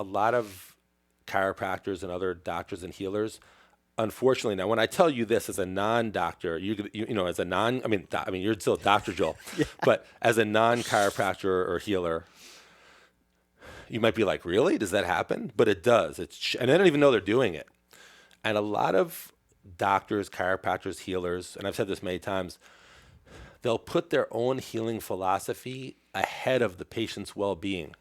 a lot of chiropractors and other doctors and healers, unfortunately, now when I tell you this as a non-doctor, as a you're still Dr. Joel, Yeah. but as a non-chiropractor or healer, you might be like, really? Does that happen? But it does. And they don't even know they're doing it. And a lot of doctors, chiropractors, healers, and I've said this many times, they'll put their own healing philosophy ahead of the patient's well-being.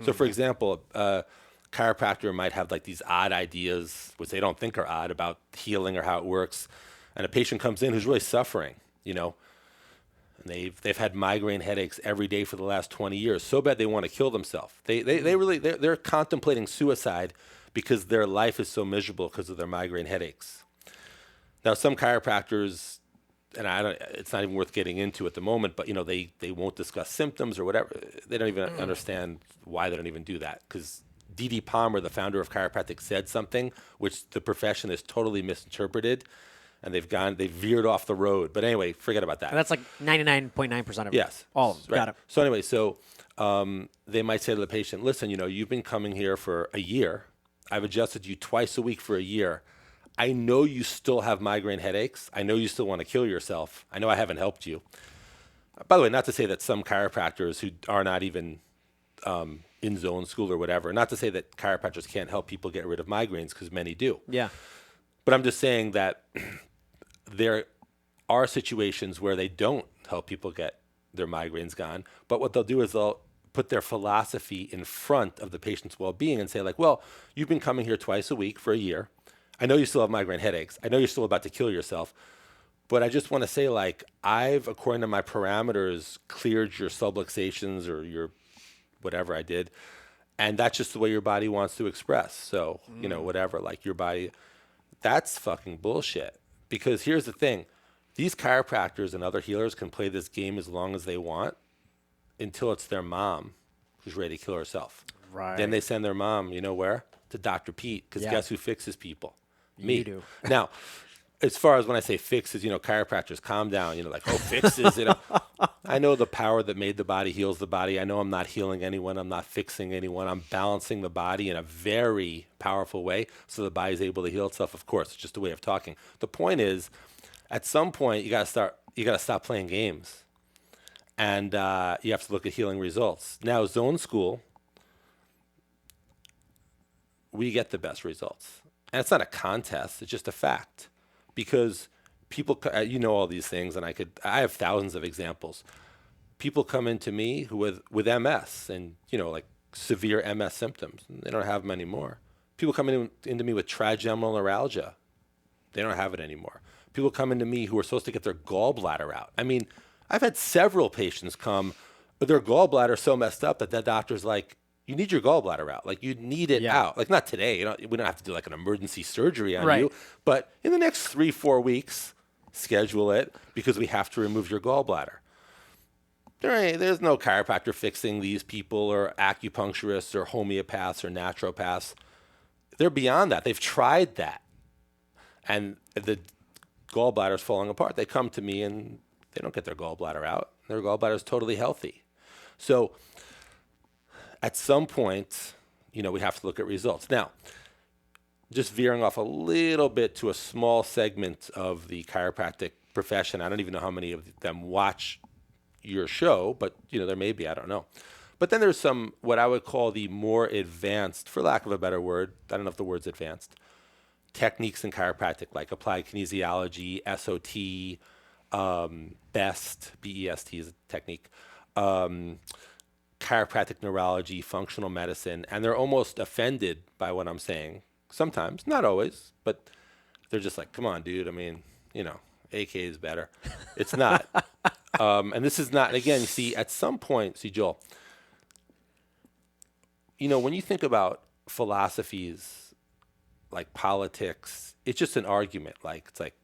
So for example, a chiropractor might have like these odd ideas, which they don't think are odd, about healing or how it works. And a patient comes in who's really suffering, and they've had migraine headaches every day for the last 20 years, so bad they want to kill themselves. They're contemplating suicide because their life is so miserable because of their migraine headaches. Now, some chiropractors, and it's not even worth getting into at the moment, but they won't discuss symptoms or whatever. They don't even understand why they don't even do that, because D.D. Palmer, the founder of chiropractic, said something which the profession has totally misinterpreted, and they've veered off the road. But anyway, forget about that. And that's like 99.9% of it. Yes. All of them. Right. Got it. So anyway, they might say to the patient, listen, you've been coming here for a year. I've adjusted you twice a week for a year. I know you still have migraine headaches. I know you still want to kill yourself. I know I haven't helped you. By the way, not to say that some chiropractors who are not even in zone school or whatever, not to say that chiropractors can't help people get rid of migraines, because many do. Yeah. But I'm just saying that there are situations where they don't help people get their migraines gone. But what they'll do is they'll put their philosophy in front of the patient's well-being and say, like, well, you've been coming here twice a week for a year. I know you still have migraine headaches. I know you're still about to kill yourself. But I just want to say, like, I've, according to my parameters, cleared your subluxations or your whatever I did. And that's just the way your body wants to express. So, whatever, like your body, that's fucking bullshit. Because here's the thing. These chiropractors and other healers can play this game as long as they want until it's their mom who's ready to kill herself. Right. Then they send their mom, where? To Dr. Pete. Because guess who fixes people? Me. You do. Now, as far as when I say fixes, chiropractors, calm down. Like, oh, fixes. I know the power that made the body heals the body. I know I'm not healing anyone. I'm not fixing anyone. I'm balancing the body in a very powerful way so the body's able to heal itself. Of course, it's just a way of talking. The point is, at some point, you got to stop playing games. And you have to look at healing results. Now, zone school, we get the best results. And it's not a contest. It's just a fact. Because people, all these things, and I have thousands of examples. People come into me who with MS and, like severe MS symptoms. They don't have them anymore. People come into me with trigeminal neuralgia. They don't have it anymore. People come into me who are supposed to get their gallbladder out. I mean, I've had several patients come with their gallbladder so messed up that doctor's like, you need your gallbladder out. Like, you need it out. Like, not today. We don't have to do like an emergency surgery on you. But in the next 3-4 weeks, schedule it, because we have to remove your gallbladder. There's no chiropractor fixing these people, or acupuncturists or homeopaths or naturopaths. They're beyond that. They've tried that. And the gallbladder's falling apart. They come to me and they don't get their gallbladder out. Their gallbladder is totally healthy. So at some point, we have to look at results. Now, just veering off a little bit to a small segment of the chiropractic profession. I don't even know how many of them watch your show, but there may be, I don't know. But then there's some, what I would call the more advanced, for lack of a better word, I don't know if the word's advanced, techniques in chiropractic, like applied kinesiology, SOT, BEST, B-E-S-T is a technique, chiropractic neurology, functional medicine, and they're almost offended by what I'm saying. Sometimes, not always, but they're just like, come on, dude. I mean, AK is better. It's not. And this is not, again, you see, at some point, Joel, when you think about philosophies like politics, it's just an argument. It's like,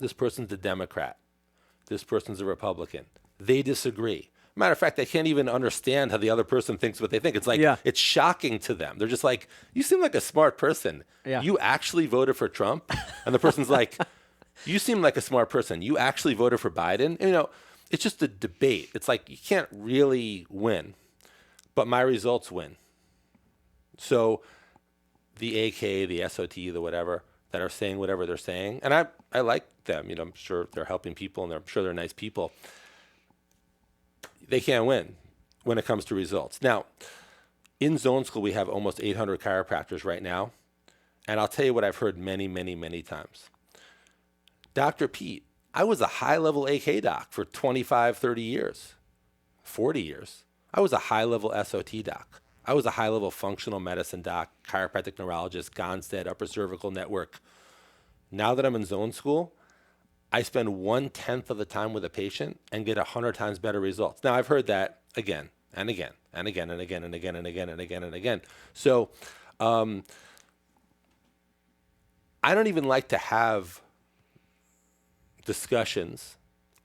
this person's a Democrat. This person's a Republican. They disagree. Matter of fact, they can't even understand how the other person thinks what they think. It's like, It's shocking to them. They're just like, you seem like a smart person. Yeah. You actually voted for Trump? And the person's like, you seem like a smart person. You actually voted for Biden? And, it's just a debate. It's like, you can't really win, but my results win. So the AK, the SOT, the whatever, that are saying whatever they're saying, and I like them. I'm sure they're helping people, and I'm sure they're nice people. They can't win when it comes to results. Now, in Zone School, we have almost 800 chiropractors right now, and I'll tell you what I've heard many, many, many times. Dr. Pete, I was a high-level AK doc for 25, 30 years, 40 years. I was a high-level SOT doc. I was a high-level functional medicine doc, chiropractic neurologist, Gonstead, upper cervical network. Now that I'm in Zone School, I spend 1/10 of the time with a patient and get 100 times better results. Now, I've heard that again and again and again and again and again and again and again and again. So I don't even like to have discussions,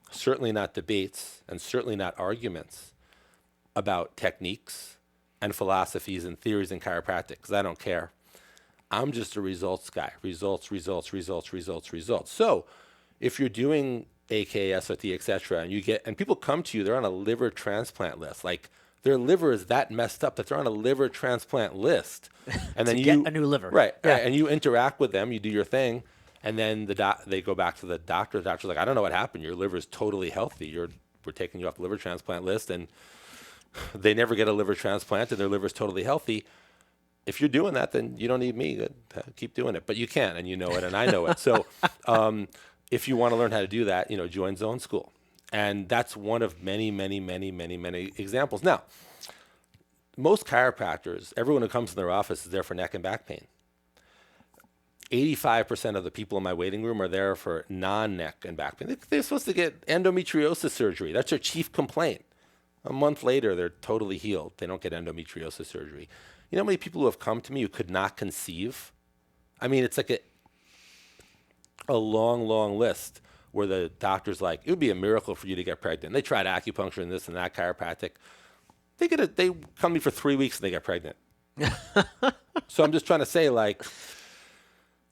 certainly not debates, and certainly not arguments about techniques and philosophies and theories in chiropractic, because I don't care. I'm just a results guy. Results, results, results, results, results. So if you're doing AK, SOT, etc., and people come to you, they're on a liver transplant list. Like, their liver is that messed up that they're on a liver transplant list. And then get a new liver. Right. Yeah. And you interact with them, you do your thing, and then they go back to the doctor. The doctor's like, I don't know what happened. Your liver is totally healthy. We're taking you off the liver transplant list, and they never get a liver transplant, and their liver is totally healthy. If you're doing that, then you don't need me. Keep doing it. But you can, and you know it, and I know it. So if you want to learn how to do that, join Zone School. And that's one of many, many, many, many, many examples. Now, most chiropractors, everyone who comes in their office is there for neck and back pain. 85% of the people in my waiting room are there for non-neck and back pain. They're supposed to get endometriosis surgery. That's their chief complaint. A month later, they're totally healed. They don't get endometriosis surgery. You know how many people who have come to me who could not conceive? I mean, it's like a long, long list where the doctor's like, it would be a miracle for you to get pregnant. They tried acupuncture and this and that, chiropractic. They come to me for 3 weeks and they get pregnant. So I'm just trying to say, like,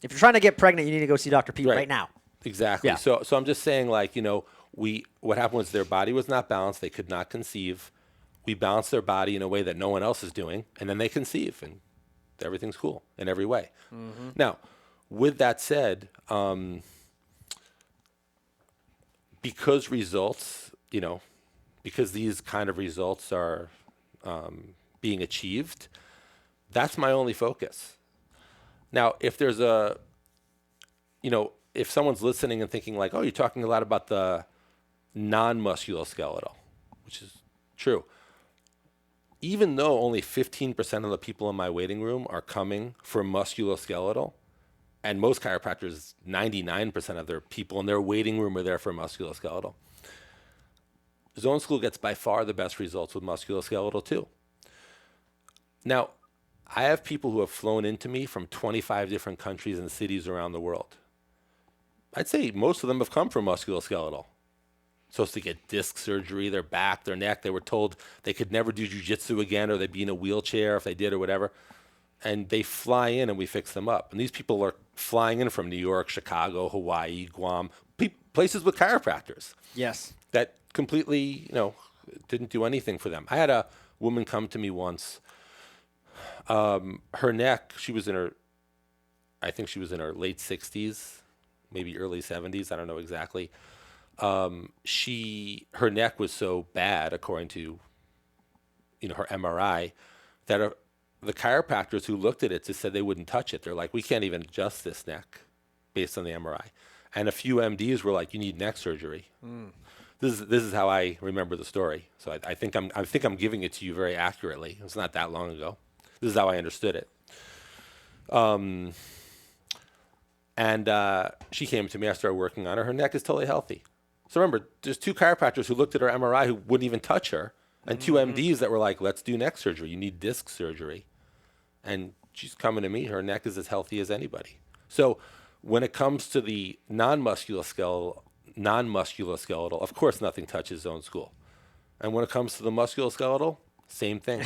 if you're trying to get pregnant, you need to go see Dr. Pete right now. Exactly. Yeah. So I'm just saying, like, what happened was their body was not balanced. They could not conceive. We balance their body in a way that no one else is doing, and then they conceive, and everything's cool in every way. Mm-hmm. Now, with that said, because these kind of results are being achieved, that's my only focus. Now, if there's if someone's listening and thinking like, oh, you're talking a lot about the non-musculoskeletal, which is true. Even though only 15% of the people in my waiting room are coming for musculoskeletal, and most chiropractors, 99% of their people in their waiting room are there for musculoskeletal, Zone School gets by far the best results with musculoskeletal too. Now, I have people who have flown into me from 25 different countries and cities around the world. I'd say most of them have come for musculoskeletal. Supposed to get disc surgery, their back, their neck. They were told they could never do jiu-jitsu again, or they'd be in a wheelchair if they did or whatever. And they fly in and we fix them up. And these people are flying in from New York, Chicago, Hawaii, Guam, places with chiropractors. Yes. That completely, didn't do anything for them. I had a woman come to me once. Her neck, I think she was in her late 60s, maybe early 70s. I don't know exactly. Her neck was so bad, according to, her MRI, that the chiropractors who looked at it just said they wouldn't touch it. They're like, we can't even adjust this neck based on the MRI. And a few MDs were like, you need neck surgery. Mm. This is how I remember the story. So I think I'm giving it to you very accurately. It's not that long ago. This is how I understood it. And she came to me. I started working on her. Her neck is totally healthy. So remember, there's 2 chiropractors who looked at her MRI who wouldn't even touch her, and 2 MDs that were like, let's do neck surgery. You need disc surgery. And she's coming to me. Her neck is as healthy as anybody. So when it comes to the non-musculoskeletal, of course, nothing touches Zone School. And when it comes to the musculoskeletal, same thing.